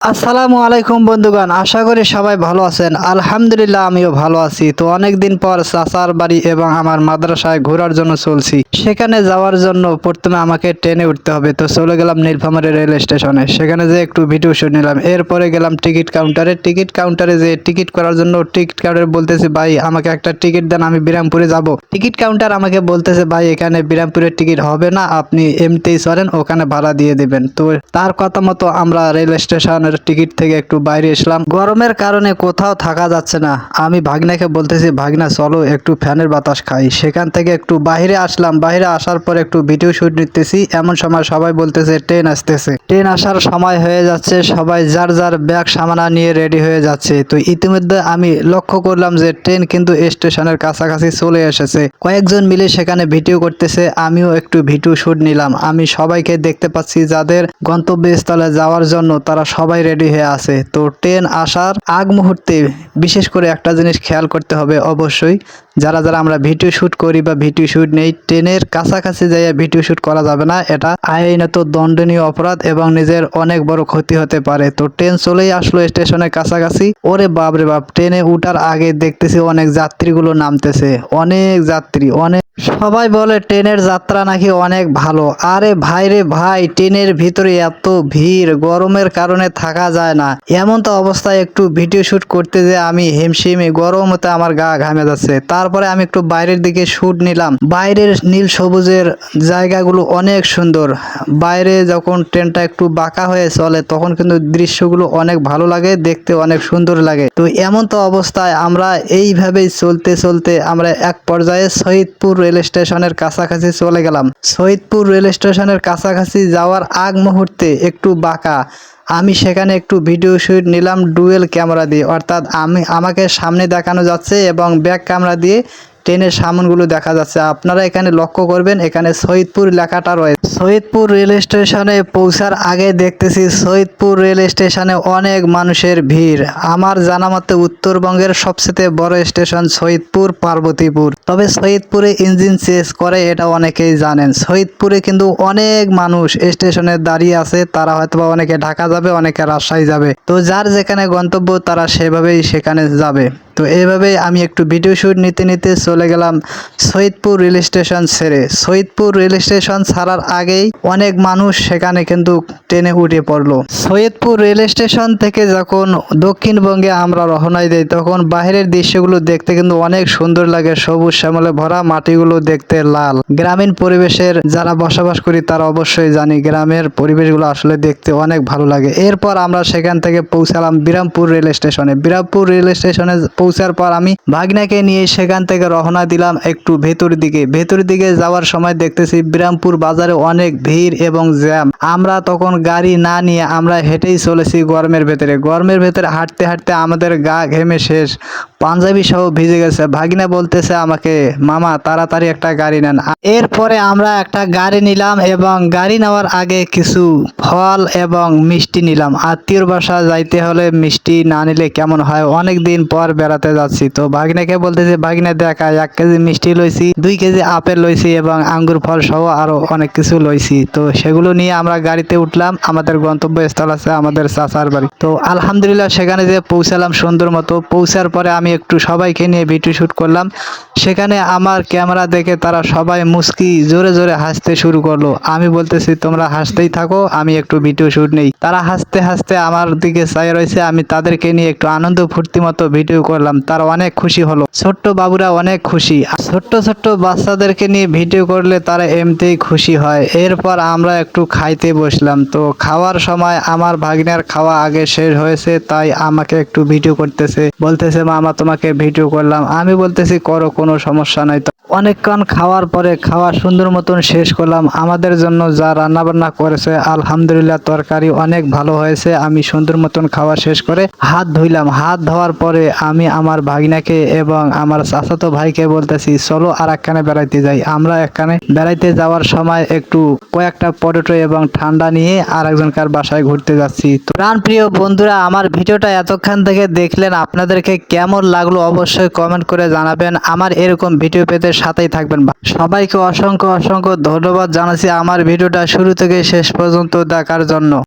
আসসালামু আলাইকুম বন্ধুগণ, আশা করি সবাই ভালো আছেন। আলহামদুলিল্লাহ আমিও ভালো আছি। তো অনেকদিন পর চাচার বাড়ি এবং আমার মাদ্রাসায় ঘোরার জন্য চলছি। সেখানে যাওয়ার জন্য প্রথমে আমাকে ট্রেনে উঠতে হবে। তো চলে গেলাম নীলফামারী রেল স্টেশনে। সেখানে যে একটু ভিডিও শুট নিলাম। এরপরে গেলাম টিকিট কাউন্টারে। টিকিট কাউন্টারে যে টিকিট করার জন্য টিকিট কাউন্টারে বলতেছি, ভাই আমাকে একটা টিকিট দেন, আমি বিরামপুরে যাব। টিকিট কাউন্টার আমাকে বলতেছে, ভাই এখানে বিরামপুরের টিকিট হবে না, আপনি এমনিতেই চলেন, ওখানে ভাড়া দিয়ে দিবেন। তো তার কথা মতো আমরা রেল স্টেশনের টিকিট থেকে একটু বাইরে এসলাম। গরমের কারণে কোথাও থাকা যাচ্ছে না। আমি ভাগনাকে বলতেছি, ভাগনা চলো একটু ফ্যানের বাতাস খাই। সেখান থেকে একটু বাইরে আসলাম। বাইরে আসার পর একটু ভিডিও শুট নিতেছি। এমন সময় সবাই বলতেছে ট্রেন আসতেছে। ট্রেন আসার সময় হয়ে যাচ্ছে, সবাই যার যার ব্যাগ সামানা নিয়ে রেডি হয়ে যাচ্ছে। তো ইতিমধ্যে আমি লক্ষ্য করলাম যে ট্রেন কিন্তু স্টেশনের কাছাকাছি চলে এসেছে। কয়েকজন মিলে সেখানে ভিডিও করতেছে, আমিও একটু ভিডিও শুট নিলাম। আমি সবাইকে দেখতে পাচ্ছি যাদের গন্তব্যস্থলে যাওয়ার জন্য তারা সবাই রেডি হয়ে আছে। তো ট্রেন আসার আগ মুহূর্তে বিশেষ করে একটা জিনিস খেয়াল করতে হবে অবশ্যই, যারা যারা আমরা ভিডিও শুট করি বা ভিডিও শুট নেই, ট্রেনের কাছাকাছি যাইয়া ভিডিও শুট করা যাবে না। এটা আইনত দণ্ডনীয় অপরাধ এবং নিজের অনেক বড় ক্ষতি হতে পারে। তো ট্রেন চলেই আসলো স্টেশনের কাছাকাছি। ওরে বাপ রে বাপ, ট্রেনে উঠার আগে দেখতেছি অনেক যাত্রীগুলো নামতেছে। অনেক যাত্রী, অনেক সবাই বলে ট্রেনের যাত্রা নাকি অনেক ভালো। আরে ভাই রে ভাই, ট্রেনের ভিতরে এত ভিড়, গরমের কারণে থাকা যায় না। এমন তো অবস্থায় একটু ভিডিও শুট করতে যে আমি হিমশিমে, গরমতে আমার গা ঘামে যাচ্ছে। তারপরে আমি একটু বাইরের দিকে শুট নিলাম। বাইরের নীল সবুজের জায়গাগুলো অনেক সুন্দর। বাইরে যখন ট্রেনটা একটু বাঁকা হয়ে চলে তখন কিন্তু দৃশ্যগুলো অনেক ভালো লাগে, দেখতে অনেক সুন্দর লাগে। তো এমন তো অবস্থায় আমরা এইভাবেই চলতে চলতে আমরা এক পর্যায়ে শহীদপুর রেল স্টেশনের কাছাকাছি চলে গেলাম। শহীদপুর রেল স্টেশনের কাছাকাছি যাওয়ার আগ মুহূর্তে একটু বাঁকা। আমি সেখানে একটু ভিডিও শুট নিলাম ডুয়েল ক্যামেরা দিয়ে, অর্থাৎ আমাকে সামনে দেখানো যাচ্ছে এবং ব্যাক ক্যামেরা দিয়ে ট্রেনের সামনগুলো দেখা যাচ্ছে। আপনারা এখানে লক্ষ্য করবেন, এখানে শহীদপুর লেখাটা রয়েছে। শহীদপুর রেল স্টেশনে পৌঁছার আগে দেখতেছি শহীদপুর রেল স্টেশনে অনেক মানুষের ভিড়। আমার জানা মতে উত্তরবঙ্গের সবচেয়ে বড় স্টেশন শহীদপুর পার্বতীপুর। তবে শহীদপুরে ইঞ্জিন চেঞ্জ করে এটা অনেকেই জানেন। শহীদপুরে কিন্তু অনেক মানুষ স্টেশনে দাঁড়িয়ে আছে। তারা হয়তোবা অনেকে ঢাকা যাবে, অনেকে রাজশাহী যাবে। তো যার যেখানে গন্তব্য তারা সেভাবেই সেখানে যাবে। তো এইভাবেই আমি একটু ভিডিও শুট নিতে নিতে চলে গেলাম শহীদপুর রেল স্টেশন ছেড়ে। শহীদপুর রেল স্টেশন ছাড়ার আগেই অনেক মানুষ সেখানে কিন্তু ট্রেনে উঠে পড়লো। শহীদপুর রেল স্টেশন থেকে যখন দক্ষিণবঙ্গে আমরা রওনা দিই তখন বাইরের দৃশ্যগুলো দেখতে কিন্তু অনেক সুন্দর লাগে। সবুজ শ্যামলে ভরা, মাটিগুলো দেখতে লাল। গ্রামীণ পরিবেশের যারা বসবাস করি তারা অবশ্যই জানি গ্রামের পরিবেশগুলো আসলে দেখতে অনেক ভালো লাগে। এরপর আমরা সেখান থেকে পৌঁছালাম বিরামপুর রেল স্টেশনে। বিরামপুর রেল স্টেশনে পৌঁছার পর আমি ভাগনাকে নিয়ে সেখান থেকে রওনা দিলাম একটু ভেতর দিকে। ভেতর দিকে যাওয়ার সময় দেখতেছি বিরামপুর বাজারে অনেক ভিড় এবং জ্যাম। আমরা তখন গাড়ি না নিয়ে আমরা হেঁটেই চলেছি গরমের ভেতরে। গরমের ভেতরে হাঁটতে হাঁটতে আমাদের গা ঘেমে শেষ, পাঞ্জাবি সহ ভিজে গেছে। ভাগিনা বলতেছে আমাকে, মামা তাড়াতাড়ি একটা গাড়ি নেন। এরপরে আমরা একটা গাড়ি নিলাম এবং গাড়ি নেওয়ার আগে কিছু ফল এবং মিষ্টি নিলাম। আত্মীয়র বাসা যাইতে হলে মিষ্টি না নিলে কেমন হয়, অনেক দিন পর বেড়াতে যাচ্ছি। তো ভাগিনাকে বলতেছে, ভাগিনা দেখা 1 কেজি মিষ্টি লইছি, 2 কেজি আপেল লইছি এবং আঙ্গুর ফল সহ আরো অনেক কিছু লইছি। তো সেগুলো নিয়ে আমরা গাড়িতে উঠলাম। আমাদের গন্তব্যস্থল আছে আমাদের চাচার বাড়ি। তো আলহামদুলিল্লাহ সেখানে যে পৌঁছালাম সুন্দর মতো। পৌঁছার পরে আমি একটু সবাইকে নিয়ে ভিডিও শুট করলাম। সেখানে আমার ক্যামেরা দেখে তারা সবাই মুস্কি জোরে জোরে হাসতে শুরু করলো। আমি বলতেছি তোমরা হাসতেই থাকো, আমি একটু ভিডিও শুট নেই। তারা হাসতে হাসতে আমার দিকে চাই রয়েছে। আমি তাদেরকে নিয়ে একটু আনন্দ ফুর্তি মতো ভিডিও করলাম। তারা অনেক খুশি হলো। ছোট্ট বাবুরা অনেক খুশি। ছোট্ট ছোট্ট বাচ্চাদেরকে নিয়ে ভিডিও করলে তারা এমনিতেই খুশি হয়। এরপর আমরা একটু খাইতে বসলাম। তো খাওয়ার সময় আমার ভাগিনার খাওয়া আগে শেষ হয়েছে, তাই আমাকে একটু ভিডিও করতেছে। বলতেছে মামা তোমাকে ভিডিও করলাম। আমি বলতেছি করো, কোনো সমস্যা নাই। তো অনেকক্ষণ খাওয়ার পরে খাওয়া সুন্দর মতন শেষ করলাম। আমাদের জন্য যা রান্না বান্না করেছে আলহামদুলিল্লাহ তরকারি অনেক ভালো হয়েছে। আমি সুন্দর মতন খাওয়া শেষ করে হাত ধুইলাম। হাত ধোয়ার পরে আমি আমার ভাগিনাকে এবং আমার চাচাতো ভাইকে বলতেছি চলো আর একখানে বেড়াইতে যাই। আমরা একখানে বেড়াইতে যাওয়ার সময় একটু কয়েকটা পটেটো এবং ঠান্ডা নিয়ে আর একজনকার বাসায় ঘুরতে যাচ্ছি। তো প্রিয় বন্ধুরা, আমার ভিডিওটা এতক্ষণ থেকে দেখলেন, আপনাদেরকে কেমন লাগলো অবশ্যই কমেন্ট করে জানাবেন। আমার এরকম ভিডিও পেতে সাথেই থাকবেন। সবাইকে অসংখ্য অসংখ্য ধন্যবাদ জানাচ্ছি আমার ভিডিওটা শুরু থেকে শেষ পর্যন্ত দেখার জন্য।